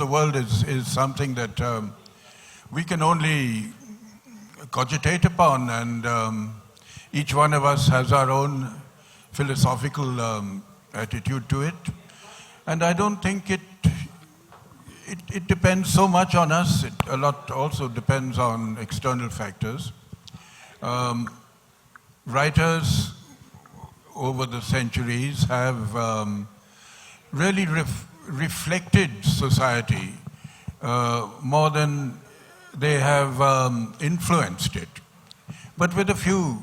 the world is something that we can only cogitate upon, and each one of us has our own philosophical attitude to it. And I don't think it depends so much on us. A lot also depends on external factors. Writers over the centuries have really reflected society more than they have influenced it. But with a few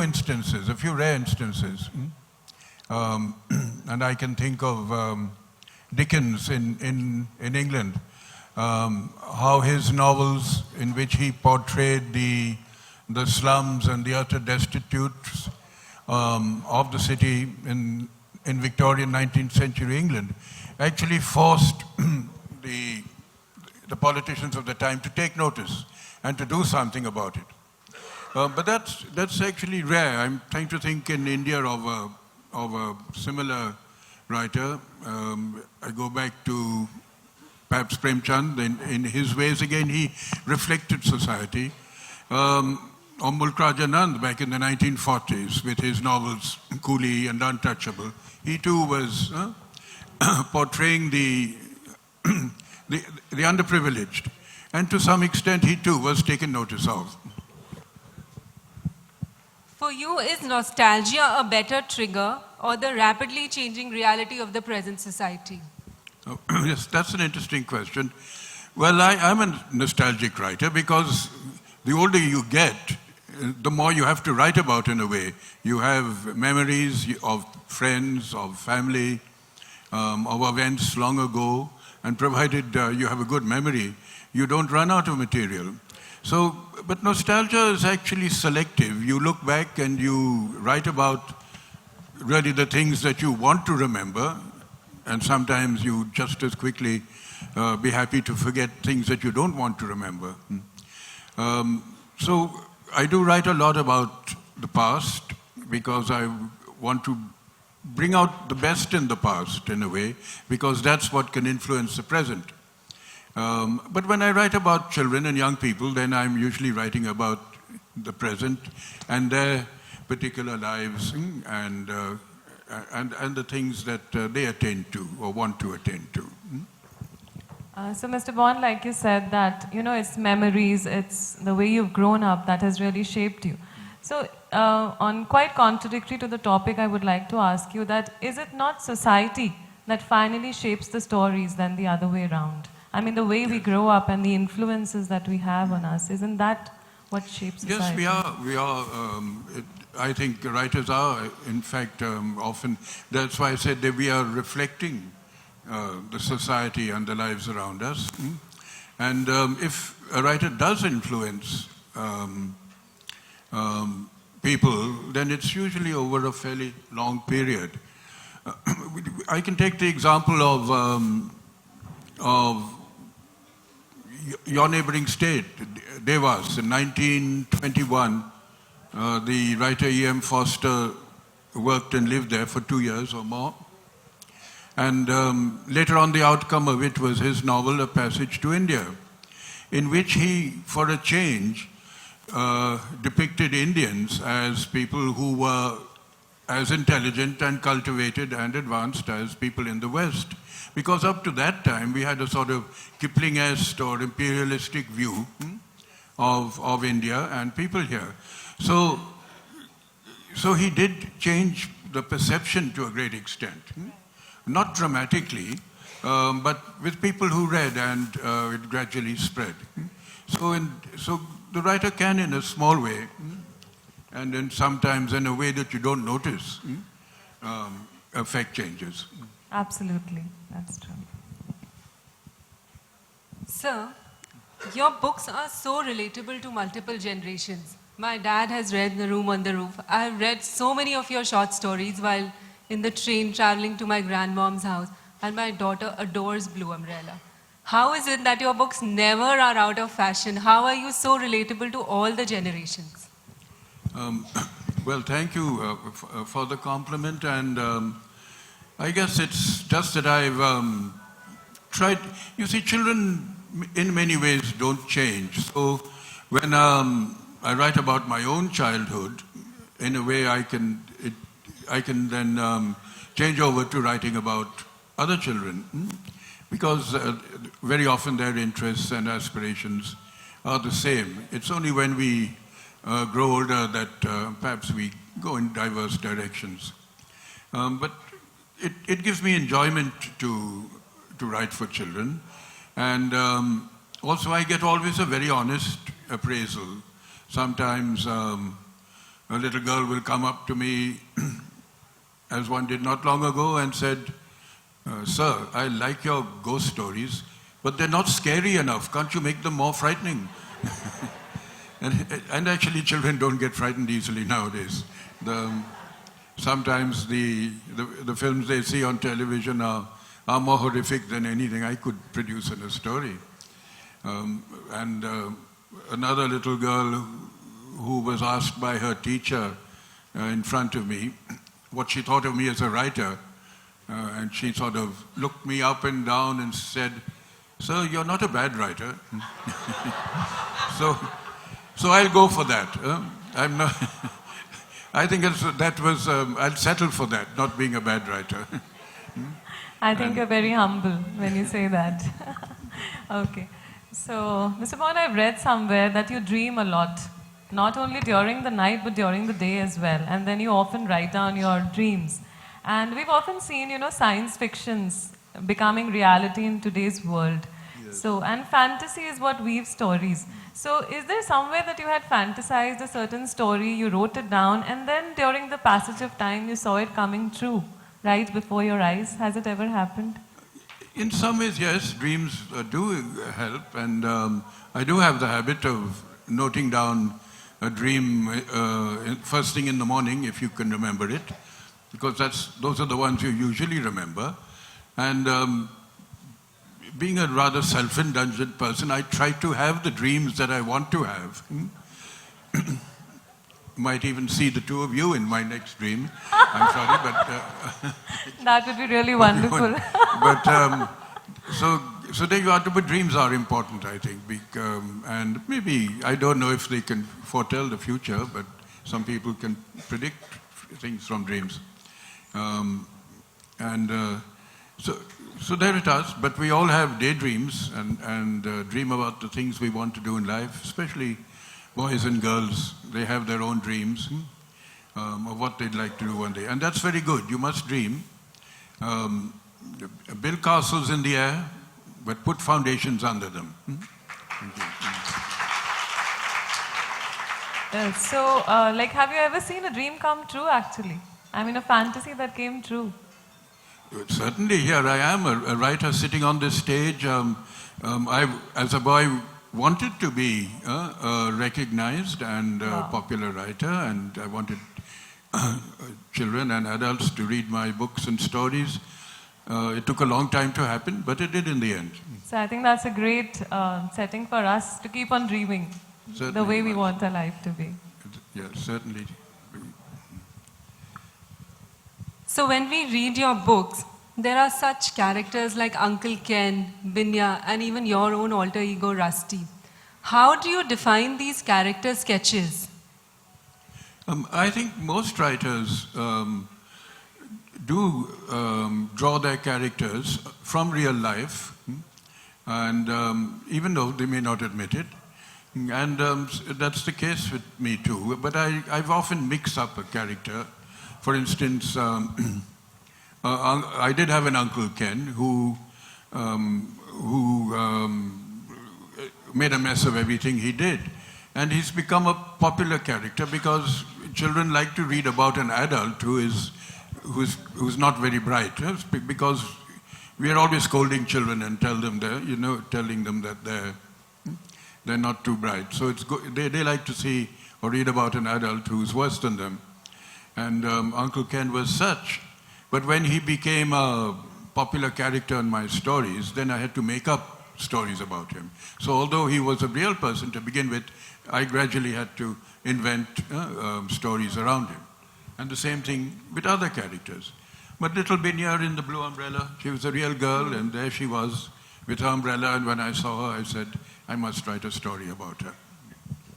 instances, a few rare instances. And I can think of Dickens in England, how his novels, in which he portrayed the slums and the utter destitutes of the city in Victorian 19th century England, actually forced the politicians of the time to take notice and to do something about it. But that's actually rare. I'm trying to think in India of a similar writer. I go back to perhaps Premchand. In his ways, again, he reflected society. Or Mulk Rajanand back in the 1940s with his novels Coolie and Untouchable. He too was portraying the underprivileged. And to some extent, he too was taken notice of. For you, is nostalgia a better trigger or the rapidly changing reality of the present society? Oh, yes, that's an interesting question. Well, I'm a nostalgic writer because the older you get, the more you have to write about in a way. You have memories of friends, of family, of events long ago, and provided you have a good memory, you don't run out of material. So, but nostalgia is actually selective. You look back and you write about really the things that you want to remember, and sometimes you just as quickly be happy to forget things that you don't want to remember. So I do write a lot about the past because I want to bring out the best in the past in a way, because that's what can influence the present. But when I write about children and young people, then I'm usually writing about the present and their particular lives and the things that they attain to or want to attain to. So, Mr. Bond, like you said, that, it's memories, it's the way you've grown up that has really shaped you. So, on quite contradictory to the topic, I would like to ask you that, is it not society that finally shapes the stories than the other way around? I mean, the way we grow up and the influences that we have on us, isn't that what shapes society? Yes, we are. I think writers are, in fact, often, that's why I said that we are reflecting the society and the lives around us. And if a writer does influence people, then it's usually over a fairly long period. I can take the example of your neighboring state, Devas. In 1921, the writer E.M. Forster worked and lived there for 2 years or more. And later on, the outcome of it was his novel, A Passage to India, in which he, for a change, depicted Indians as people who were as intelligent and cultivated and advanced as people in the West. Because up to that time, we had a sort of Kipling-esque or imperialistic view of India and people here. So he did change the perception to a great extent. Not dramatically, but with people who read, and it gradually spread. So the writer can, in a small way, and then sometimes in a way that you don't notice, affect changes. Absolutely, that's true. Sir, your books are so relatable to multiple generations. My dad has read The Room on the Roof. I've read so many of your short stories while in the train traveling to my grandmom's house, and my daughter adores Blue Umbrella. How is it that your books never are out of fashion? How are you so relatable to all the generations? Well, thank you for the compliment, and I guess it's just that I've tried, you see, children in many ways don't change. So when I write about my own childhood, in a way I can then change over to writing about other children, because very often their interests and aspirations are the same. It's only when we grow older that perhaps we go in diverse directions. But it gives me enjoyment to write for children. And also I get always a very honest appraisal. Sometimes a little girl will come up to me, as one did not long ago, and said, "Sir, I like your ghost stories, but they're not scary enough. Can't you make them more frightening?" and actually children don't get frightened easily nowadays. Sometimes the films they see on television are more horrific than anything I could produce in a story. Another little girl who was asked by her teacher in front of me what she thought of me as a writer, and she sort of looked me up and down and said, "Sir, you're not a bad writer." So I'll go for that. I'm not. I think I'll settle for that, not being a bad writer. I think you're very humble when you say that. Okay. So, Mr. Bond, I've read somewhere that you dream a lot. Not only during the night, but during the day as well. And then you often write down your dreams. And we've often seen, science fictions becoming reality in today's world. Yes. So, and fantasy is what weaves stories. So, is there somewhere that you had fantasized a certain story, you wrote it down, and then during the passage of time, you saw it coming true right before your eyes? Has it ever happened? In some ways, yes, dreams do help, and I do have the habit of noting down a dream first thing in the morning, if you can remember it, because those are the ones you usually remember. And being a rather self-indulgent person, I try to have the dreams that I want to have. Might even see the two of you in my next dream. I'm sorry, but... that would be really wonderful. But so there you are. But dreams are important, I think. And maybe, I don't know if they can foretell the future, but some people can predict things from dreams. So there it is. But we all have daydreams and dream about the things we want to do in life, especially boys and girls. They have their own dreams of what they'd like to do one day. And that's very good. You must dream. Build castles in the air, but put foundations under them. Thank you. So, have you ever seen a dream come true, actually? I mean, a fantasy that came true. Certainly, here I am, a writer sitting on this stage. I, as a boy, wanted to be a recognized and popular writer, and I wanted children and adults to read my books and stories. It took a long time to happen, but it did in the end. So I think that's a great setting for us to keep on dreaming certainly, the way we want our life to be. Yes, certainly. So when we read your books, there are such characters like Uncle Ken, Binya, and even your own alter ego, Rusty. How do you define these character sketches? I think most writers do draw their characters from real life, and even though they may not admit it. And that's the case with me too. But I've often mixed up a character. For instance, I did have an Uncle Ken who made a mess of everything he did. And he's become a popular character because children like to read about an adult who's not very bright. Because we are always scolding children and telling them that they're not too bright. So it's good. They like to see or read about an adult who's worse than them. And Uncle Ken was such. But when he became a popular character in my stories, then I had to make up stories about him. So although he was a real person to begin with, I gradually had to invent stories around him. And the same thing with other characters. But little Binya in the Blue Umbrella, she was a real girl, and there she was with her umbrella, and when I saw her, I said, I must write a story about her.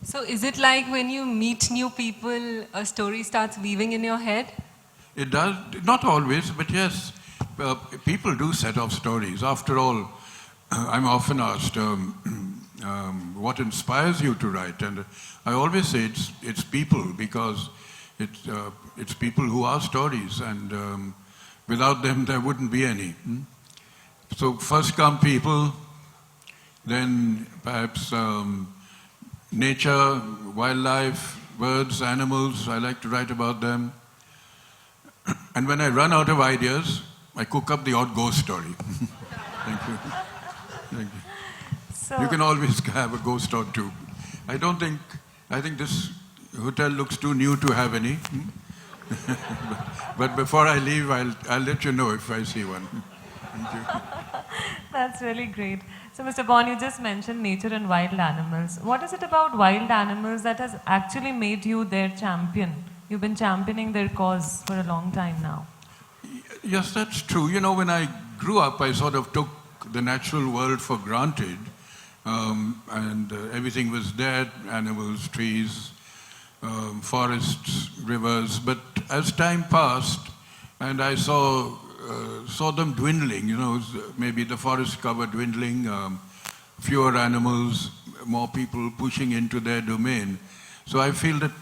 So is it like when you meet new people, a story starts weaving in your head? It does, not always, but yes, people do set off stories. After all, I'm often asked, what inspires you to write? And I always say it's people, because it's people who are stories, and without them there wouldn't be any. So first come people, then perhaps nature, wildlife, birds, animals. I like to write about them. And when I run out of ideas, I cook up the odd ghost story. Thank you. Thank you. So, You can always have a ghost or two. I think this hotel looks too new to have any. But before I leave, I'll let you know if I see one. Thank you. that's really great. So, Mr. Bond, you just mentioned nature and wild animals. What is it about wild animals that has actually made you their champion? You've been championing their cause for a long time now. Yes, that's true. You know, when I grew up, I sort of took the natural world for granted, and everything was there, animals, trees, forests, rivers. But as time passed, and I saw them dwindling, you know, maybe the forest cover dwindling, fewer animals, more people pushing into their domain. So I feel that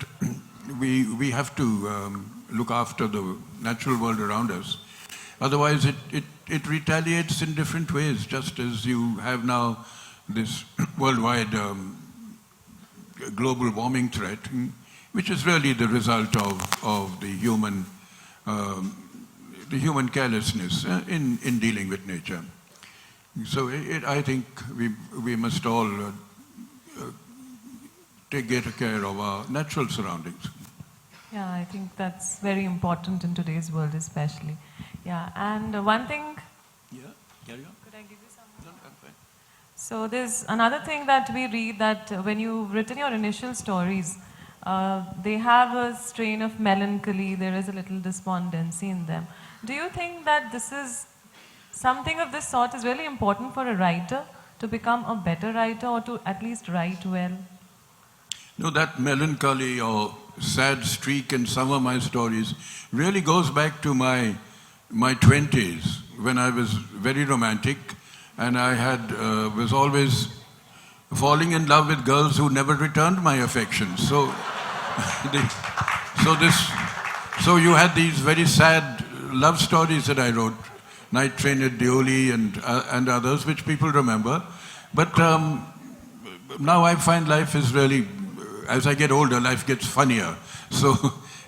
we have to look after the natural world around us. Otherwise, it retaliates in different ways, just as you have now this worldwide global warming threat, which is really the result of the human carelessness in dealing with nature. So I think we must all take care of our natural surroundings. Yeah, I think that's very important in today's world, especially. Yeah, and one thing. Yeah, carry on. Could I give you some? No, I'm fine. So there's another thing that we read, that when you've written your initial stories, they have a strain of melancholy. There is a little despondency in them. Do you think that this is something of this sort is really important for a writer to become a better writer, or to at least write well? No, that melancholy or sad streak in some of my stories really goes back to my 20s, when I was very romantic, and I was always falling in love with girls who never returned my affection. So you had these very sad love stories that I wrote, Night Train at Deoli and others, which people remember. But now I find life is really, as I get older, life gets funnier. So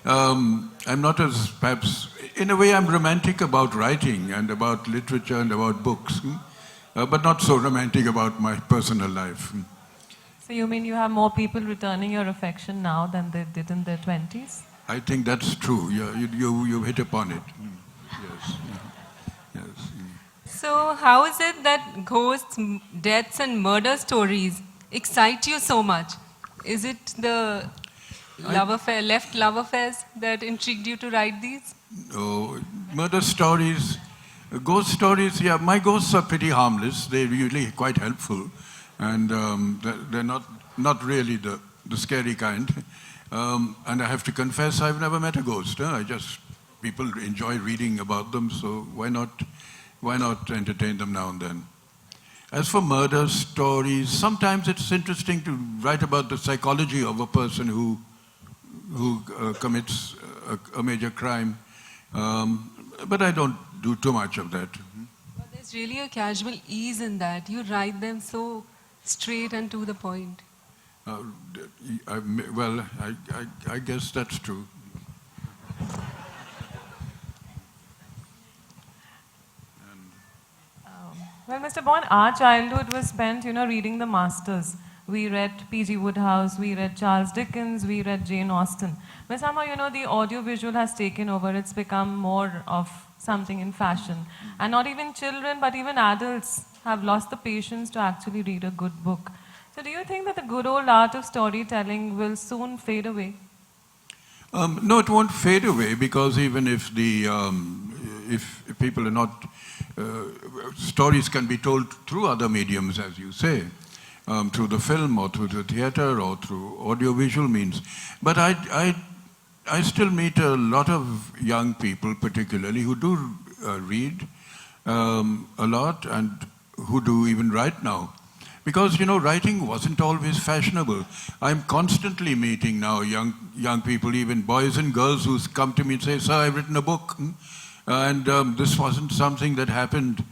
I'm not as, perhaps, in a way I'm romantic about writing and about literature and about books, but not so romantic about my personal life. So you mean you have more people returning your affection now than they did in their 20s? I think that's true. Yeah, you hit upon it. Yes. Yes. So how is it that ghosts, deaths and murder stories excite you so much? Is it the love affairs that intrigued you to write these? Oh, murder stories, ghost stories, yeah, my ghosts are pretty harmless. They're usually quite helpful, and they're not really the scary kind. And I have to confess, I've never met a ghost. People enjoy reading about them, so why not entertain them now and then? As for murder stories, sometimes it's interesting to write about the psychology of a person who commits a major crime. But I don't do too much of that. But there's really a casual ease in that. You write them so straight and to the point. I guess that's true. Well, Mr. Bond, our childhood was spent, reading the masters. We read P.G. Wodehouse, we read Charles Dickens, we read Jane Austen. But somehow, the audiovisual has taken over. It's become more of something in fashion. And not even children, but even adults have lost the patience to actually read a good book. So do you think that the good old art of storytelling will soon fade away? No, it won't fade away, because even if if people are not stories can be told through other mediums, as you say, through the film or through the theater or through audiovisual means. But I still meet a lot of young people, particularly, who do read a lot and who do even write now. Because, writing wasn't always fashionable. I'm constantly meeting now young people, even boys and girls who come to me and say, "Sir, I've written a book." And this wasn't something that happened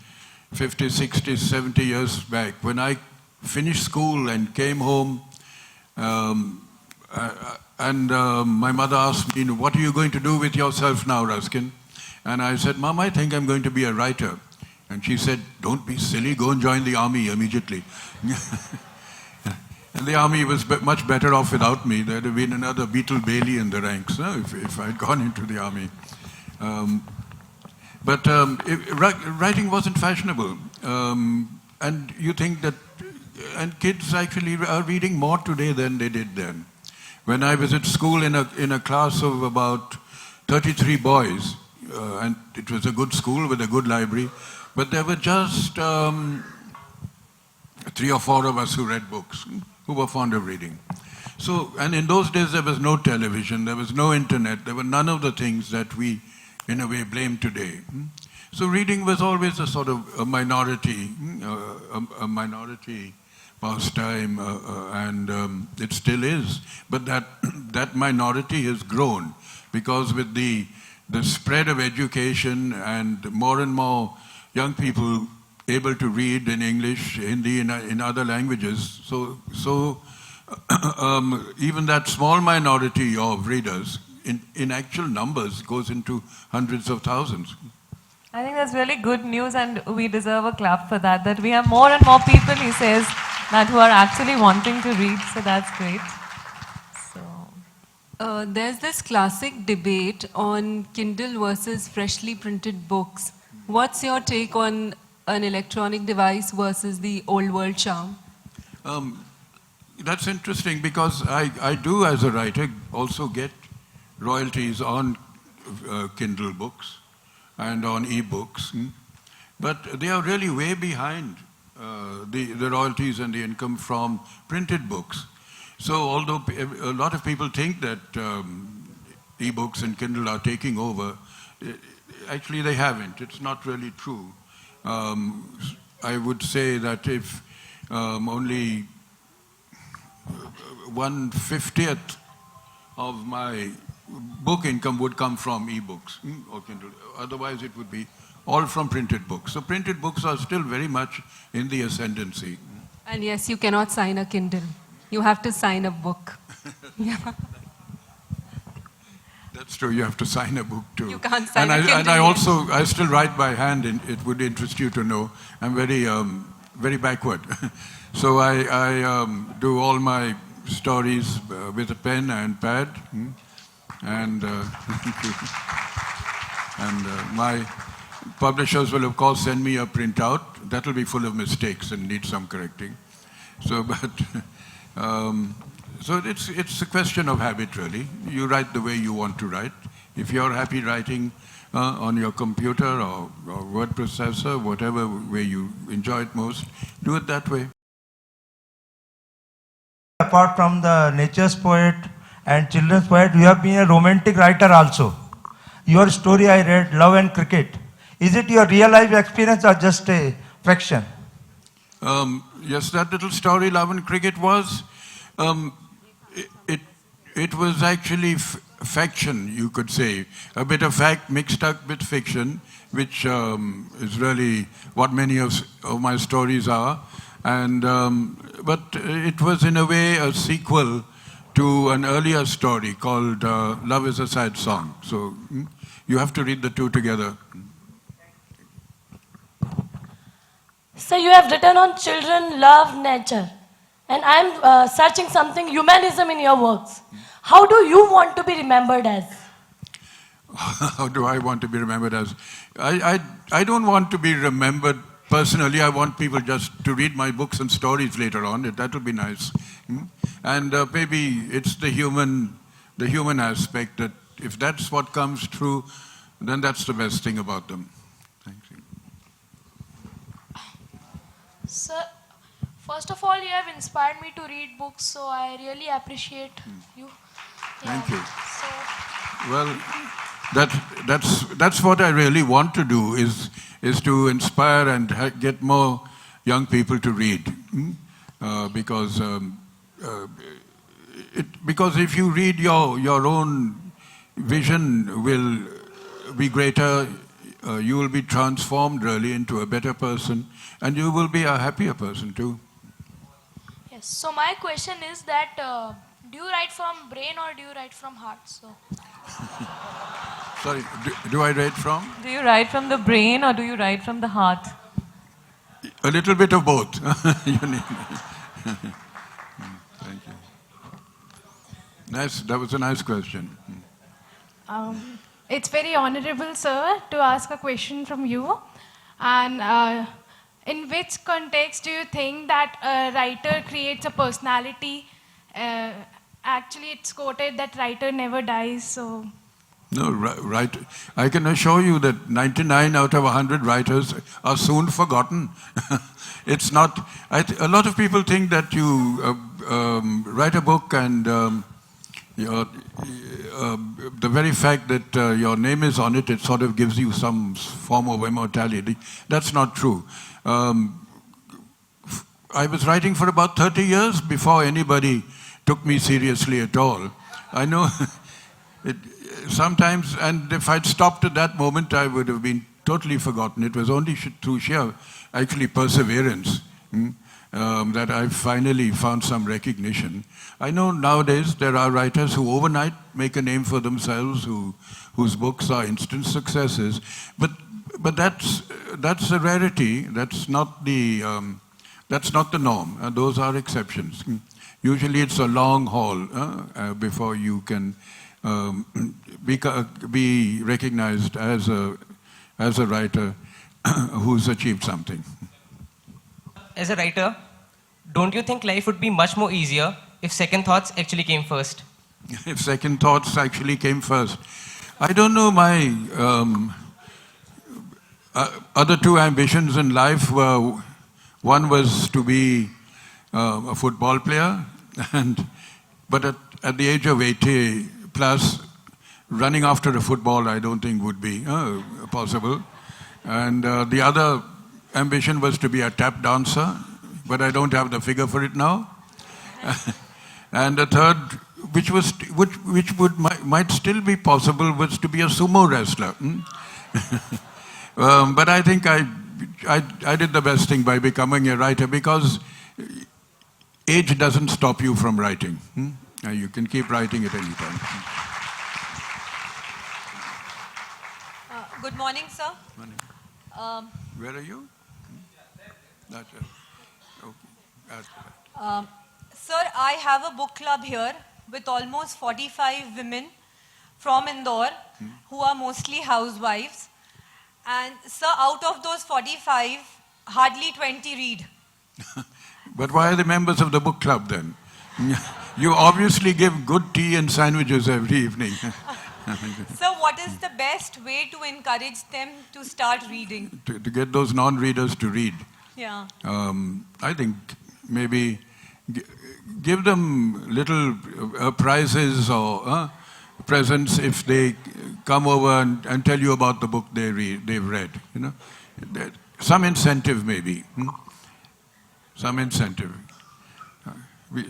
50, 60, 70 years back. When I finished school and came home, my mother asked me, "What are you going to do with yourself now, Ruskin?" And I said, "Mom, I think I'm going to be a writer." And she said, "Don't be silly, go and join the army immediately." And the army was much better off without me. There'd have been another Beetle Bailey in the ranks if I'd gone into the army. But writing wasn't fashionable. And you think that, and kids actually are reading more today than they did then. When I was at school in a class of about 33 boys, and it was a good school with a good library, but there were just 3 or 4 of us who read books, who were fond of reading. So, and in those days there was no television, there was no internet, there were none of the things that we, in a way, blame today. So reading was always a sort of a minority pastime, and it still is. But that minority has grown because with the spread of education and more young people able to read in English, Hindi, in other languages. So even that small minority of readers, in actual numbers, goes into hundreds of thousands. I think that's really good news, and we deserve a clap for that. That we have more and more people, he says, that who are actually wanting to read. So that's great. So there's this classic debate on Kindle versus freshly printed books. What's your take on an electronic device versus the old world charm? That's interesting because I do, as a writer, also get royalties on Kindle books and on e-books. But they are really way behind the royalties and the income from printed books. So although a lot of people think that e-books and Kindle are taking over, actually they haven't. It's not really true. I would say that if only 1/50th of my book income would come from e-books or Kindle. Otherwise it would be all from printed books. So printed books are still very much in the ascendancy. And yes, you cannot sign a Kindle. You have to sign a book. Yeah. That's true. You have to sign a book too. You can't sign a Kindle. And I still write by hand. And it would interest you to know. I'm very backward. So I do all my stories with a pen and pad. And my publishers will of course send me a printout. That will be full of mistakes and need some correcting. So, so it's a question of habit, really. You write the way you want to write. If you're happy writing on your computer or word processor, whatever way you enjoy it most, do it that way. Apart from the nature's poet and children's poet, you have been a romantic writer also. Your story I read, Love and Cricket. Is it your real life experience or just a fiction? Yes, that little story, Love and Cricket, was it was actually faction, you could say, a bit of fact mixed up with fiction, which is really what many of my stories are. And but it was in a way a sequel to an earlier story called Love is a Sad Song. So you have to read the two together. So you have written on children, love, nature. And I'm searching something, humanism in your works. How do you want to be remembered as? How do I want to be remembered as? I don't want to be remembered personally. I want people just to read my books and stories later on. That would be nice. And maybe it's the human aspect that if that's what comes through, then that's the best thing about them. Thank you. Sir, first of all, you have inspired me to read books, so I really appreciate you. Thank you. So, Well, that's what I really want to do is to inspire and get more young people to read, because because if you read, your own vision will be greater. You will be transformed really into a better person, and you will be a happier person too. yes. So my question is that do you write from brain or do you write from heart? So, Sorry, do I write from? Do you write from the brain or do you write from the heart? A little bit of both. You need. Thank you. Nice. That was a nice question. It's very honorable, sir, to ask a question from you. And in which context do you think that a writer creates a personality? Actually, it's quoted that writer never dies, so... No, right. I can assure you that 99 out of 100 writers are soon forgotten. It's not. A lot of people think that you write a book and the very fact that your name is on it, it sort of gives you some form of immortality. That's not true. I was writing for about 30 years before anybody took me seriously at all. I know it. Sometimes, and if I'd stopped at that moment, I would have been totally forgotten. It was only through sheer, actually, perseverance that I finally found some recognition. I know nowadays there are writers who overnight make a name for themselves, whose books are instant successes, but that's a rarity. That's not the norm. Those are exceptions. Usually, it's a long haul before you can. Be recognized as a writer who's achieved something. As a writer, don't you think life would be much more easier if second thoughts actually came first? If second thoughts actually came first. I don't know, my other two ambitions in life were, one was to be a football player, but at the age of 80 plus, running after a football I don't think would be possible. And the other ambition was to be a tap dancer, but I don't have the figure for it now. And the third, which might still be possible, was to be a sumo wrestler. But I think I did the best thing by becoming a writer, because age doesn't stop you from writing. You can keep writing at any time. Good morning, sir. Morning. Where are you? That's it. Okay. Sir, I have a book club here with almost 45 women from Indore who are mostly housewives. And sir, out of those 45, hardly 20 read. But why are they members of the book club then? You obviously give good tea and sandwiches every evening. Sir, what is the best way to encourage them to start reading? To get those non-readers to read. Yeah. I think maybe give them little prizes or presents if they come over and tell you about the book they've read. You know, some incentive maybe. Some incentive.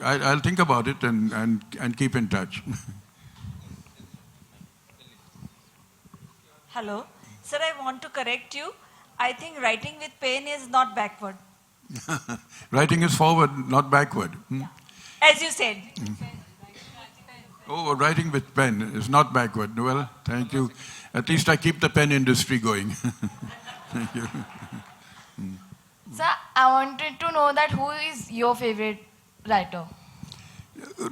I'll think about it and keep in touch. Hello. Sir, I want to correct you. I think writing with pen is not backward. Writing is forward, not backward. As you said. Oh, writing with pen is not backward. Well, thank you. At least I keep the pen industry going. Thank you. Sir, I wanted to know that who is your favorite writer?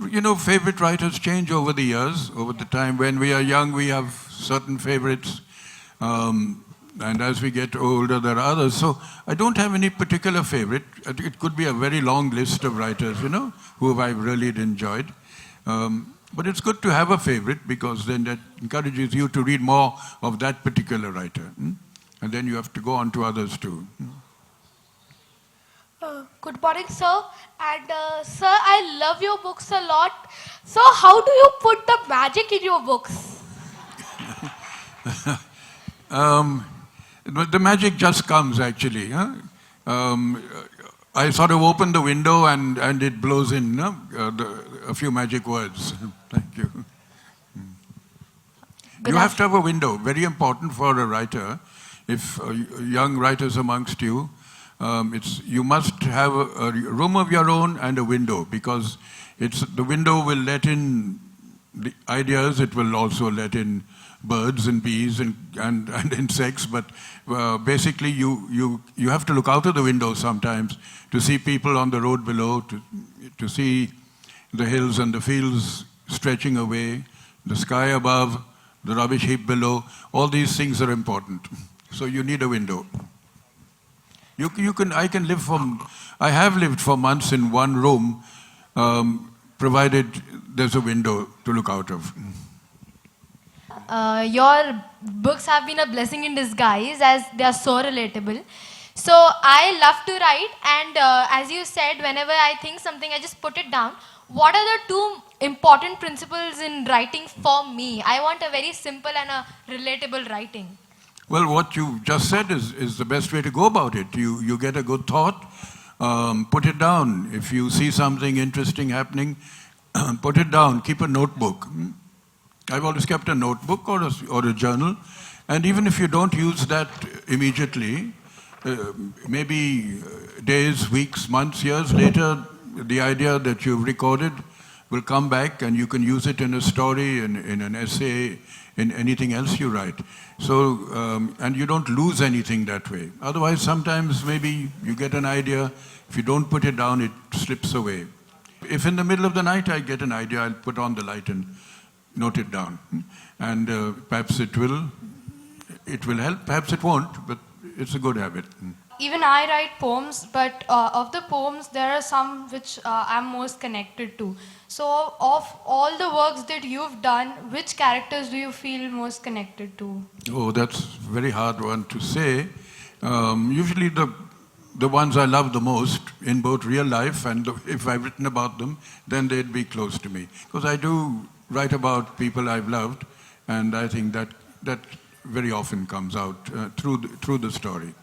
You know, favorite writers change over the years, over the time. When we are young, we have certain favorites. And as we get older, there are others. So I don't have any particular favorite. It could be a very long list of writers, you know, who I've really enjoyed. But it's good to have a favorite, because then that encourages you to read more of that particular writer. And then you have to go on to others too. Good morning, sir. And sir, I love your books a lot. So, how do you put the magic in your books? The magic just comes actually. Huh? I sort of open the window and it blows in a few magic words. Thank you. You have to have a window, very important for a writer. If young writers amongst you, you must have a room of your own and a window, because the window will let in the ideas, it will also let in birds and bees and insects, but basically you have to look out of the window sometimes to see people on the road below, to see the hills and the fields stretching away, the sky above, the rubbish heap below. All these things are important. So you need a window. I have lived for months in one room, provided there's a window to look out of. Your books have been a blessing in disguise, as they are so relatable. So I love to write, and as you said, whenever I think something, I just put it down. What are the two important principles in writing for me? I want a very simple and a relatable writing. Well, what you just said is the best way to go about it. You get a good thought, put it down. If you see something interesting happening, put it down. Keep a notebook. I've always kept a notebook or a journal. And even if you don't use that immediately, maybe days, weeks, months, years later, the idea that you've recorded will come back and you can use it in a story, in an essay, in anything else you write. So, and you don't lose anything that way. Otherwise, sometimes maybe you get an idea, if you don't put it down, it slips away. If in the middle of the night I get an idea, I'll put on the light and note it down. And perhaps it will help, perhaps it won't, but it's a good habit. Even I write poems, but of the poems, there are some which I'm most connected to. So, of all the works that you've done, which characters do you feel most connected to? Oh, that's a very hard one to say. Usually the ones I love the most in both real life and if I've written about them, then they'd be close to me. Because I do write about people I've loved, and I think that very often comes out through the story.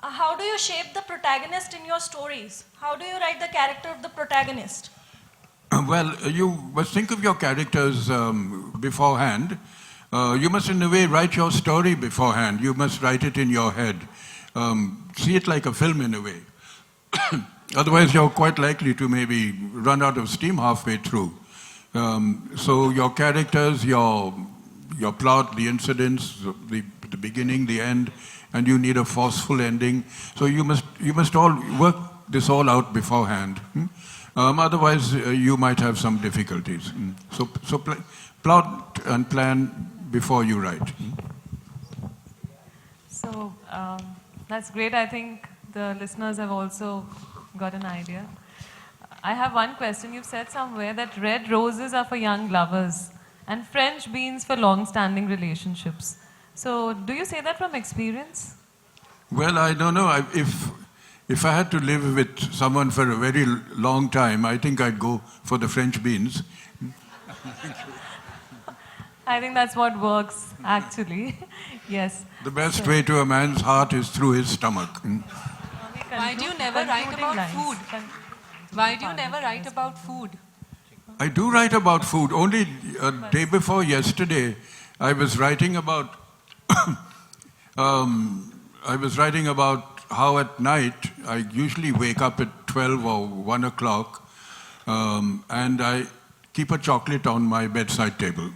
How do you shape the protagonist in your stories? How do you write the character of the protagonist? Well, you must think of your characters beforehand. You must, in a way, write your story beforehand. You must write it in your head. See it like a film, in a way. Otherwise, you're quite likely to maybe run out of steam halfway through. So your characters, your plot, the incidents, the beginning, the end, and you need a forceful ending. So you must all work this all out beforehand. Otherwise, you might have some difficulties. So plot and plan before you write. So that's great. I think the listeners have also got an idea. I have one question. You've said somewhere that red roses are for young lovers and French beans for long-standing relationships. So do you say that from experience? Well, I don't know. If I had to live with someone for a very long time, I think I'd go for the French beans. I think that's what works, actually. Yes. The best way to a man's heart is through his stomach. Why do you never write about food? Why do you never write about food? I do write about food. Only a day before yesterday, I was writing about how at night I usually wake up at 12 or 1 o'clock, and I keep a chocolate on my bedside table.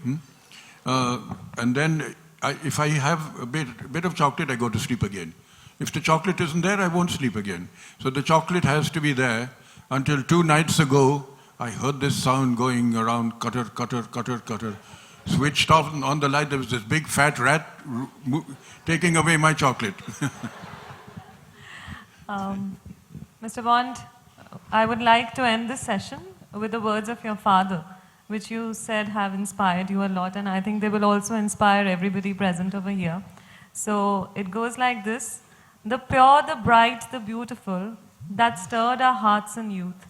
And then if I have a bit of chocolate, I go to sleep again. If the chocolate isn't there, I won't sleep again. So the chocolate has to be there. Until 2 nights ago, I heard this sound going around, cutter, cutter, cutter, cutter. Switched off on the light, there was this big fat rat taking away my chocolate. Mr. Bond, I would like to end this session with the words of your father, which you said have inspired you a lot, and I think they will also inspire everybody present over here. So it goes like this: the pure, the bright, the beautiful that stirred our hearts in youth,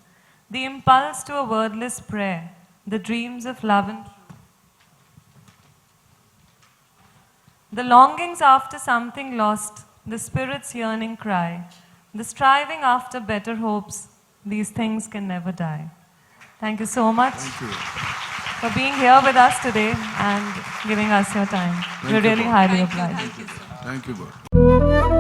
the impulse to a wordless prayer, the dreams of love and truth, the longings after something lost, the spirit's yearning cry, the striving after better hopes, these things can never die. Thank you so much for being here with us today and giving us your time. We're really highly obliged. Thank you both.